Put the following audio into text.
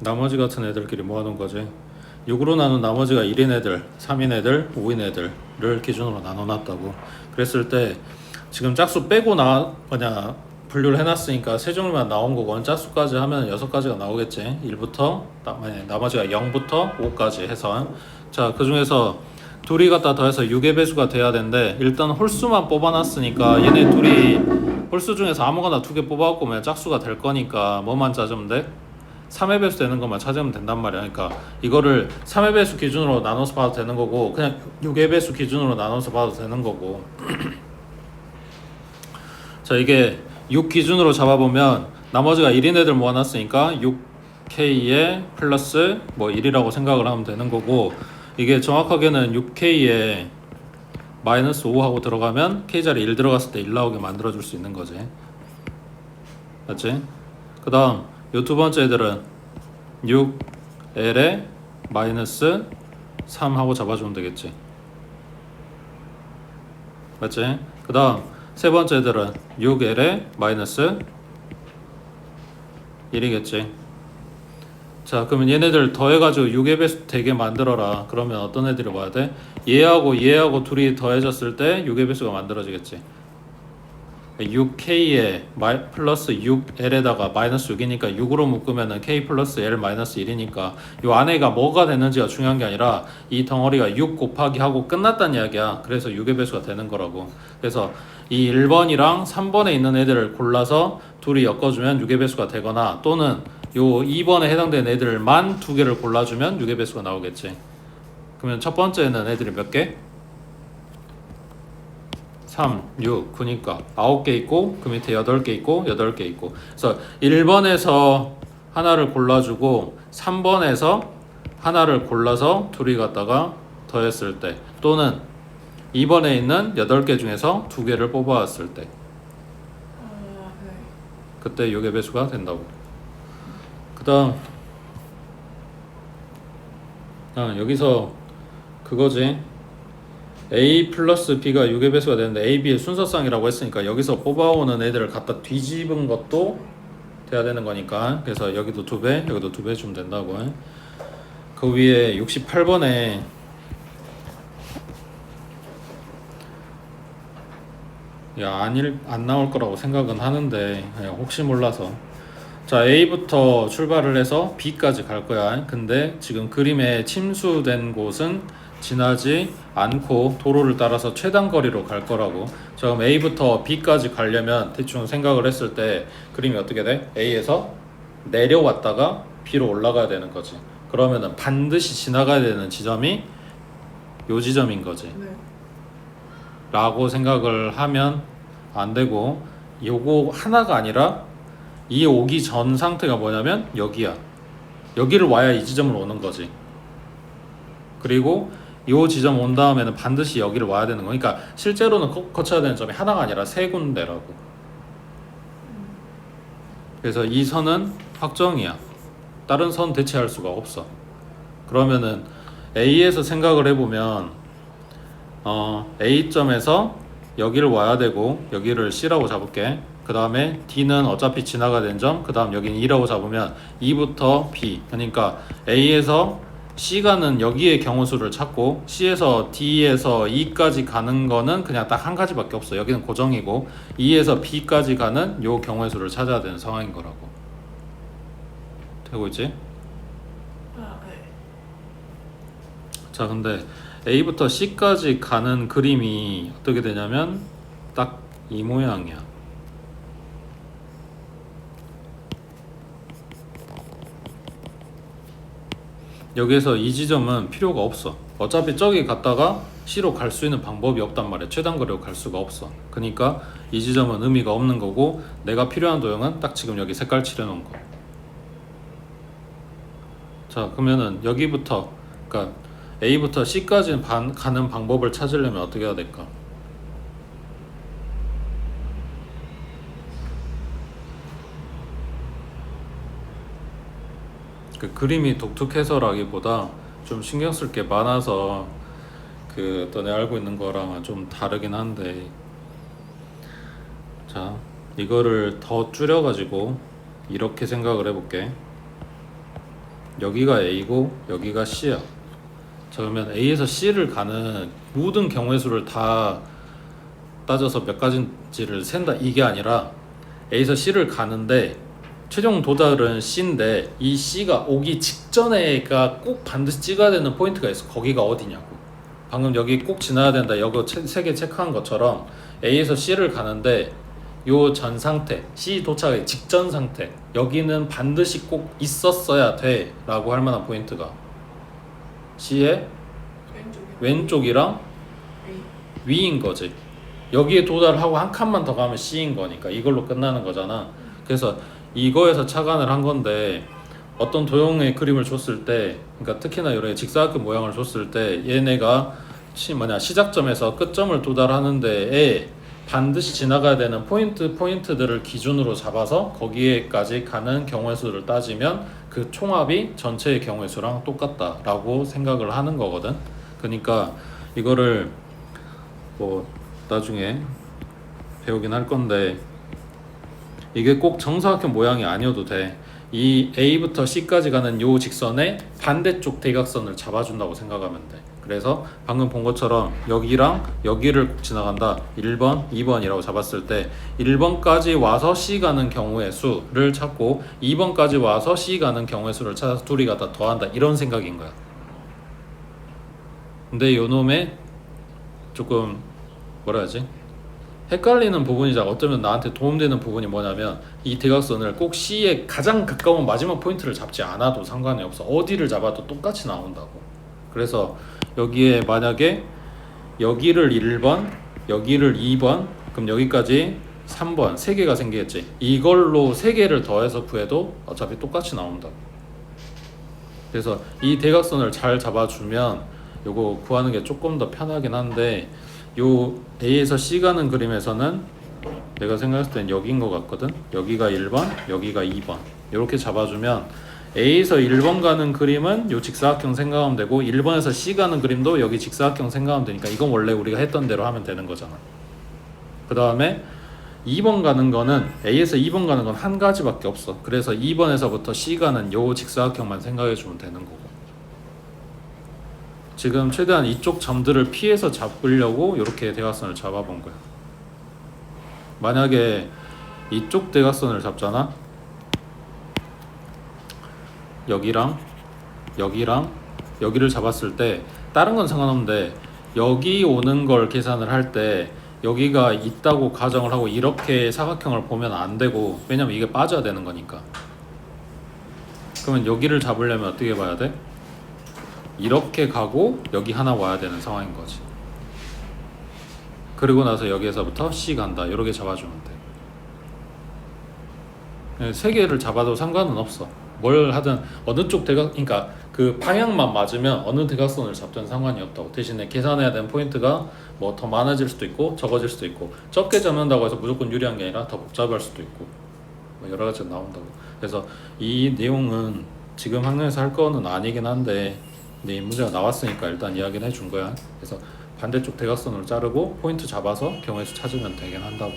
나머지 같은 애들끼리 모아놓은 거지. 6으로 나눈 나머지가 1인 애들, 3인 애들, 5인 애들을 기준으로 나눠놨다고. 그랬을 때 지금 짝수 빼고 분류를 해놨으니까 세 종류만 나온 거고, 짝수까지 하면 6가지가 나오겠지. 1부터 나머지가 0부터 5까지 해서. 자, 그 중에서 둘이 갖다 더해서 6의 배수가 돼야 되는데, 일단 홀수만 뽑아놨으니까 얘네 둘이 홀수 중에서 아무거나 2개 뽑아갖고 면 짝수가 될 거니까 뭐만 찾으면 돼? 3의 배수 되는 것만 찾으면 된단 말이야. 그러니까 이거를 3의 배수 기준으로 나눠서 봐도 되는 거고, 그냥 6의 배수 기준으로 나눠서 봐도 되는 거고. 자, 이게 6 기준으로 잡아보면 나머지가 1인 애들 모아놨으니까 6K에 플러스 1이라고 생각을 하면 되는 거고, 이게 정확하게는 6K에 마이너스 5하고 들어가면 K자리 1 들어갔을 때 1 나오게 만들어줄 수 있는 거지. 맞지? 그 다음 요 두 번째 애들은 6L에 마이너스 3 하고 잡아주면 되겠지. 맞지? 그 다음 세 번째 애들은 6L에 마이너스 1이겠지. 자, 그러면 얘네들 더해가지고 6의 배수 되게 만들어라. 그러면 어떤 애들이 와야 돼? 얘하고 둘이 더해졌을 때 6의 배수가 만들어지겠지. 6K에 플러스 6L에다가 마이너스 6이니까 6으로 묶으면은 K 플러스 L 마이너스 1이니까 이 안에가 뭐가 됐는지가 중요한 게 아니라 이 덩어리가 6 곱하기 하고 끝났다는 이야기야. 그래서 6의 배수가 되는 거라고. 그래서 이 1번이랑 3번에 있는 애들을 골라서 둘이 엮어주면 6의 배수가 되거나, 또는 요 2번에 해당되는 애들만 2개를 골라주면 6의 배수가 나오겠지. 그러면 첫 번째는 애들이 몇 개? 3, 6, 9니까 9개 있고, 그 밑에 8개 있고 8개 있고. 그래서 1번에서 하나를 골라주고 3번에서 하나를 골라서 둘이 갖다가 더했을 때, 또는 2번에 있는 8개 중에서 2개를 뽑아왔을 때, 그때 6의 배수가 된다고. 그 다음 여기서 그거지. A 플러스 B가 6의 배수가 되는데 A, B의 순서쌍이라고 했으니까 여기서 뽑아오는 애들을 갖다 뒤집은 것도 돼야 되는 거니까, 그래서 여기도 2배, 여기도 2배 주면 된다고. 그 위에 68번에 안 나올 거라고 생각은 하는데 혹시 몰라서. 자, A부터 출발을 해서 B까지 갈 거야. 근데 지금 그림에 침수된 곳은 지나지 않고 도로를 따라서 최단 거리로 갈 거라고. 자, 그럼 A부터 B까지 가려면 대충 생각을 했을 때 그림이 어떻게 돼? A에서 내려왔다가 B로 올라가야 되는 거지. 그러면은 반드시 지나가야 되는 지점이 요 지점인 거지. 네. 라고 생각을 하면 안 되고, 요거 하나가 아니라 이 오기 전 상태가 뭐냐면 여기야. 여기를 와야 이 지점으로 오는 거지. 그리고 이 지점 온 다음에는 반드시 여기를 와야 되는 거니까 실제로는 거쳐야 되는 점이 하나가 아니라 3군데라고. 그래서 이 선은 확정이야. 다른 선 대체할 수가 없어. 그러면은 A에서 생각을 해보면 A점에서 여기를 와야 되고, 여기를 C라고 잡을게. 그 다음에 D는 어차피 지나가야 되는 점, 그 다음 여기는 E라고 잡으면 E부터 B, 그러니까 A에서 C 가는 여기의 경우수를 찾고, C에서 D에서 E까지 가는 거는 그냥 딱 한 가지밖에 없어. 여기는 고정이고, E에서 B까지 가는 요 경우의 수를 찾아야 되는 상황인 거라고. 되고 있지? 네. 자, 근데 A부터 C까지 가는 그림이 어떻게 되냐면 딱 이 모양이야. 여기에서 이 지점은 필요가 없어. 어차피 저기 갔다가 C로 갈 수 있는 방법이 없단 말이야. 최단거리로 갈 수가 없어. 그러니까 이 지점은 의미가 없는 거고, 내가 필요한 도형은 딱 지금 여기 색깔 칠해놓은 거. 자, 그러면은 여기부터, 그러니까 A부터 C까지 가는 방법을 찾으려면 어떻게 해야 될까? 그 그림이 독특해서라기보다 좀 신경 쓸 게 많아서 그 너네 알고 있는 거랑은 좀 다르긴 한데, 자, 이거를 더 줄여가지고 이렇게 생각을 해볼게. 여기가 A고 여기가 C야. 자, 그러면 A에서 C를 가는 모든 경우의 수를 다 따져서 몇 가지인지를 센다 이게 아니라 A에서 C를 가는데 최종 도달은 C인데 이 C가 오기 직전에가 꼭 반드시 찍어야 되는 포인트가 있어. 거기가 어디냐고. 방금 여기 꼭 지나야 된다 이거 세 개 체크한 것처럼 A에서 C를 가는데 요 전 상태 C 도착의 직전 상태 여기는 반드시 꼭 있었어야 돼 라고 할 만한 포인트가 C의 왼쪽이랑 위인 거지. 여기에 도달하고 한 칸만 더 가면 C인 거니까 이걸로 끝나는 거잖아. 그래서 이거에서 착안을 한 건데 어떤 도형의 그림을 줬을 때 그러니까 특히나 이런 직사각형 모양을 줬을 때 얘네가 시작점에서 끝점을 도달하는 데에 반드시 지나가야 되는 포인트들을 기준으로 잡아서 거기에까지 가는 경우의 수를 따지면 그 총합이 전체의 경우의 수랑 똑같다라고 생각을 하는 거거든. 그러니까 이거를 뭐 나중에 배우긴 할 건데 이게 꼭 정사각형 모양이 아니어도 돼. 이 A부터 C까지 가는 요 직선의 반대쪽 대각선을 잡아준다고 생각하면 돼. 그래서 방금 본 것처럼 여기랑 여기를 꼭 지나간다. 1번, 2번이라고 잡았을 때 1번까지 와서 C 가는 경우의 수를 찾고 2번까지 와서 C 가는 경우의 수를 찾아서 둘이 갖다 더한다. 이런 생각인 거야. 근데 요 놈의 조금 뭐라 해야지? 헷갈리는 부분이자 어쩌면 나한테 도움되는 부분이 뭐냐면 이 대각선을 꼭 C에 가장 가까운 마지막 포인트를 잡지 않아도 상관이 없어. 어디를 잡아도 똑같이 나온다고. 그래서 여기에 만약에 여기를 1번, 여기를 2번, 그럼 여기까지 3번, 3개가 생기겠지. 이걸로 3개를 더해서 구해도 어차피 똑같이 나온다고. 그래서 이 대각선을 잘 잡아주면 요거 구하는 게 조금 더 편하긴 한데 요 A에서 C 가는 그림에서는 내가 생각했을 땐 여긴 것 같거든. 여기가 1번, 여기가 2번 이렇게 잡아주면 A에서 1번 가는 그림은 요 직사각형 생각하면 되고 1번에서 C 가는 그림도 여기 직사각형 생각하면 되니까 이건 원래 우리가 했던 대로 하면 되는 거잖아. 그 다음에 2번 가는 거는 A에서 2번 가는 건 한 가지밖에 없어. 그래서 2번에서부터 C 가는 요 직사각형만 생각해 주면 되는 거고 지금 최대한 이쪽 점들을 피해서 잡으려고 이렇게 대각선을 잡아본 거야. 만약에 이쪽 대각선을 잡잖아. 여기랑 여기랑 여기를 잡았을 때 다른 건 상관없는데 여기 오는 걸 계산을 할 때 여기가 있다고 가정을 하고 이렇게 사각형을 보면 안 되고 왜냐면 이게 빠져야 되는 거니까. 그러면 여기를 잡으려면 어떻게 봐야 돼? 이렇게 가고 여기 하나 와야 되는 상황인 거지. 그리고 나서 여기에서부터 C 간다. 이렇게 잡아주면 돼. 세 개를 잡아도 상관은 없어. 뭘 하든 어느 쪽 그러니까 그 방향만 맞으면 어느 대각선을 잡든 상관이 없다고. 대신에 계산해야 되는 포인트가 뭐 더 많아질 수도 있고 적어질 수도 있고 적게 잡는다고 해서 무조건 유리한 게 아니라 더 복잡할 수도 있고 뭐 여러 가지가 나온다고. 그래서 이 내용은 지금 학년에서 할 거는 아니긴 한데 이 문제가 나왔으니까 일단 이야기를 해준 거야. 그래서 반대쪽 대각선으로 자르고 포인트 잡아서 경우의 수 찾으면 되긴 한다고.